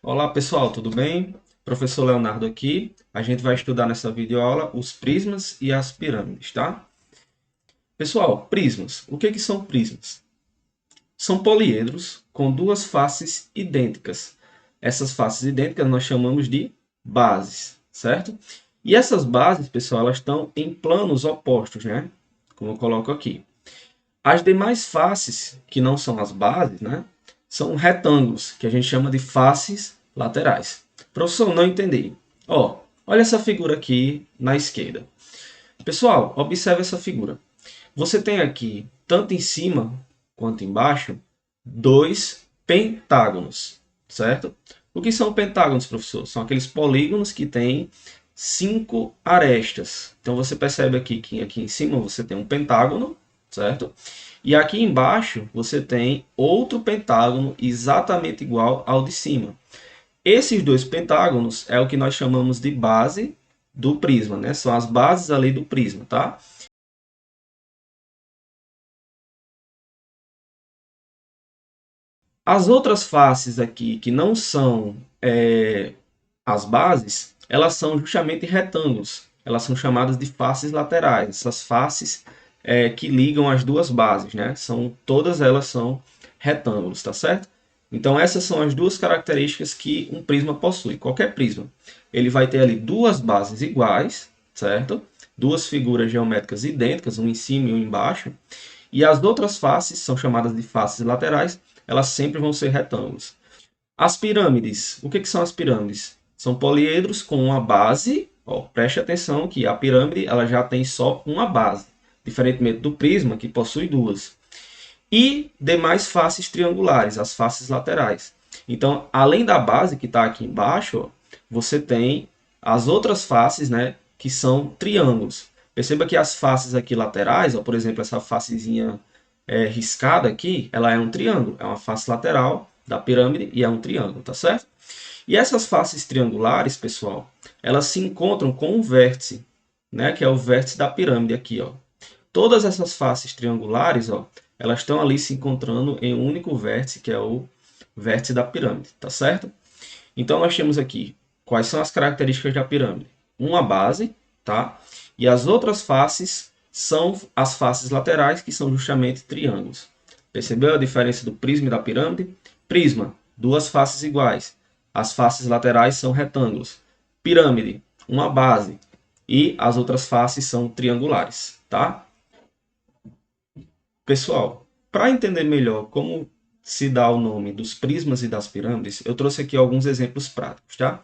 Olá pessoal, tudo bem? Professor Leonardo aqui. A gente vai estudar nessa videoaula os prismas e as pirâmides, tá? Pessoal, prismas. O que são prismas? São poliedros com duas faces idênticas. Essas faces idênticas nós chamamos de bases, certo? E essas bases, pessoal, elas estão em planos opostos, né? Como eu coloco aqui. As demais faces, que não são as bases, né, são retângulos, que a gente chama de faces laterais. Professor, não entendi. Ó, olha essa figura aqui na esquerda. Pessoal, observe essa figura. Você tem aqui, tanto em cima quanto embaixo, dois pentágonos, certo? O que são pentágonos, professor? São aqueles polígonos que têm cinco arestas. Então você percebe aqui que aqui em cima você tem um pentágono, certo? E aqui embaixo você tem outro pentágono exatamente igual ao de cima. Esses dois pentágonos é o que nós chamamos de base do prisma, né? São as bases ali do prisma, tá? As outras faces aqui, que não são as bases, elas são justamente retângulos. Elas são chamadas de faces laterais. Essas faces que ligam as duas bases, né? Todas elas são retângulos, tá certo? Então essas são as duas características que um prisma possui. Qualquer prisma, ele vai ter ali duas bases iguais, certo? Duas figuras geométricas idênticas, um em cima e um embaixo. E as outras faces são chamadas de faces laterais, elas sempre vão ser retângulos. As pirâmides. O que são as pirâmides? São poliedros com uma base. Ó, preste atenção que a pirâmide ela já tem só uma base, diferentemente do prisma, que possui duas. E demais faces triangulares, as faces laterais. Então, além da base que está aqui embaixo, ó, você tem as outras faces, né, que são triângulos. Perceba que as faces aqui laterais, ó, por exemplo, essa facezinha riscada aqui, ela é um triângulo, é uma face lateral da pirâmide e é um triângulo, tá certo? E essas faces triangulares, pessoal, elas se encontram com um vértice, né, que é o vértice da pirâmide aqui, ó. Todas essas faces triangulares, ó, elas estão ali se encontrando em um único vértice, que é o vértice da pirâmide, tá certo? Então nós temos aqui quais são as características da pirâmide. Uma base, tá? E as outras faces são as faces laterais, que são justamente triângulos. Percebeu a diferença do prisma e da pirâmide? Prisma, duas faces iguais. As faces laterais são retângulos. Pirâmide, uma base. E as outras faces são triangulares, tá? Pessoal, para entender melhor como se dá o nome dos prismas e das pirâmides, eu trouxe aqui alguns exemplos práticos, tá?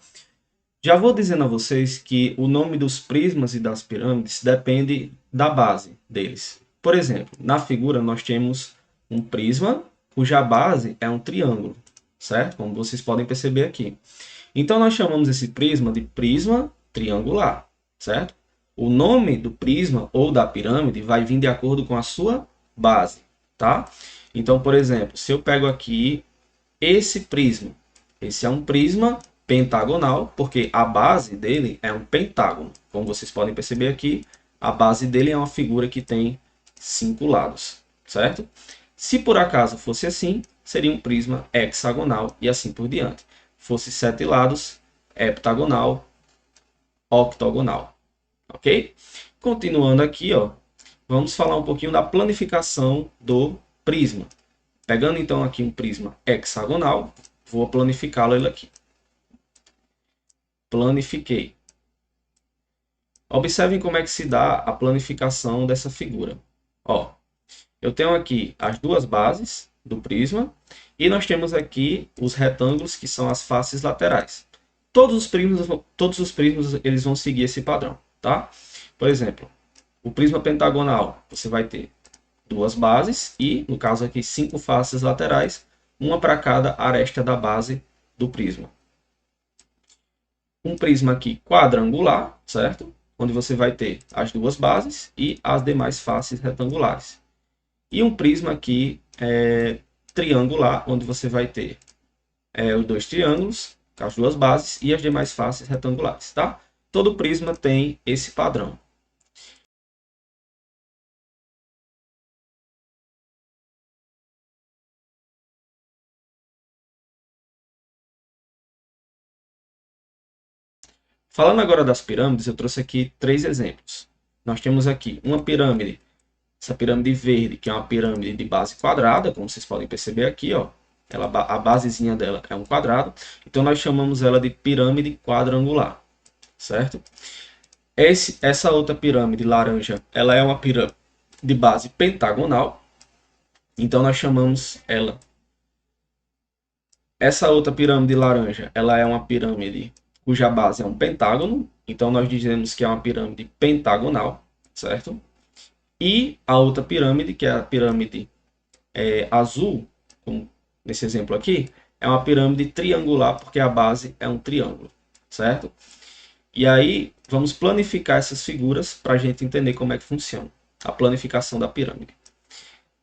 Já vou dizendo a vocês que o nome dos prismas e das pirâmides depende da base deles. Por exemplo, na figura nós temos um prisma cuja base é um triângulo, certo? Como vocês podem perceber aqui. Então nós chamamos esse prisma de prisma triangular, certo? O nome do prisma ou da pirâmide vai vir de acordo com a sua base, tá? Então, por exemplo, se eu pego aqui esse prisma, esse é um prisma pentagonal, porque a base dele é um pentágono. Como vocês podem perceber aqui, a base dele é uma figura que tem cinco lados, certo? Se por acaso fosse assim, seria um prisma hexagonal e assim por diante. Fosse sete lados, heptagonal, octogonal, ok? Continuando aqui, ó, vamos falar um pouquinho da planificação do prisma. Pegando então aqui um prisma hexagonal, vou planificá-lo aqui. Planifiquei. Observem como é que se dá a planificação dessa figura. Ó, eu tenho aqui as duas bases do prisma e nós temos aqui os retângulos que são as faces laterais. Todos os prismas eles vão seguir esse padrão, tá? Por exemplo, o prisma pentagonal, você vai ter duas bases e, no caso aqui, cinco faces laterais, uma para cada aresta da base do prisma. Um prisma aqui quadrangular, certo? Onde você vai ter as duas bases e as demais faces retangulares. E um prisma aqui triangular, onde você vai ter os dois triângulos, as duas bases e as demais faces retangulares, tá? Todo prisma tem esse padrão. Falando agora das pirâmides, eu trouxe aqui 3 exemplos. Nós temos aqui uma pirâmide, essa pirâmide verde, que é uma pirâmide de base quadrada, como vocês podem perceber aqui, ó. A basezinha dela é um quadrado, então nós chamamos ela de pirâmide quadrangular, certo? Essa outra pirâmide laranja, ela é uma pirâmide de base pentagonal, então nós chamamos ela. Essa outra pirâmide laranja, ela é uma pirâmide cuja base é um pentágono, então nós dizemos que é uma pirâmide pentagonal, certo? E a outra pirâmide, que é a pirâmide azul, como nesse exemplo aqui, é uma pirâmide triangular, porque a base é um triângulo, certo? E aí, vamos planificar essas figuras para a gente entender como é que funciona a planificação da pirâmide.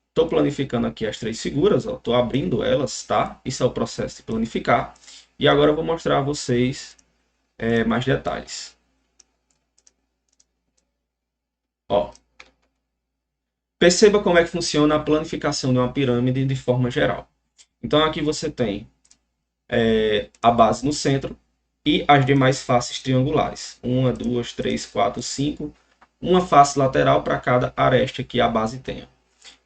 Estou planificando aqui as 3 figuras, estou abrindo elas, tá? Isso é o processo de planificar. E agora eu vou mostrar a vocês mais detalhes. Ó, perceba como é que funciona a planificação de uma pirâmide de forma geral. Então aqui você tem a base no centro e as demais faces triangulares. 1, 2, 3, 4, 5. Uma face lateral para cada aresta que a base tenha.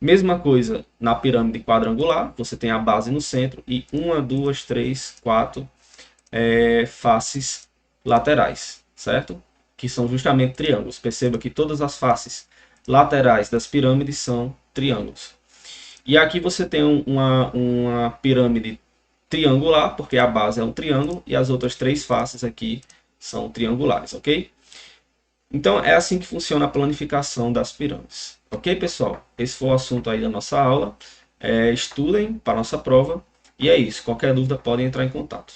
Mesma coisa na pirâmide quadrangular, você tem a base no centro e 1, 2, 3, 4 faces laterais, certo? Que são justamente triângulos. Perceba que todas as faces laterais das pirâmides são triângulos. E aqui você tem uma pirâmide triangular, porque a base é um triângulo e as outras 3 faces aqui são triangulares, ok? Então é assim que funciona a planificação das pirâmides. Ok, pessoal? Esse foi o assunto aí da nossa aula. Estudem para a nossa prova. E é isso. Qualquer dúvida podem entrar em contato.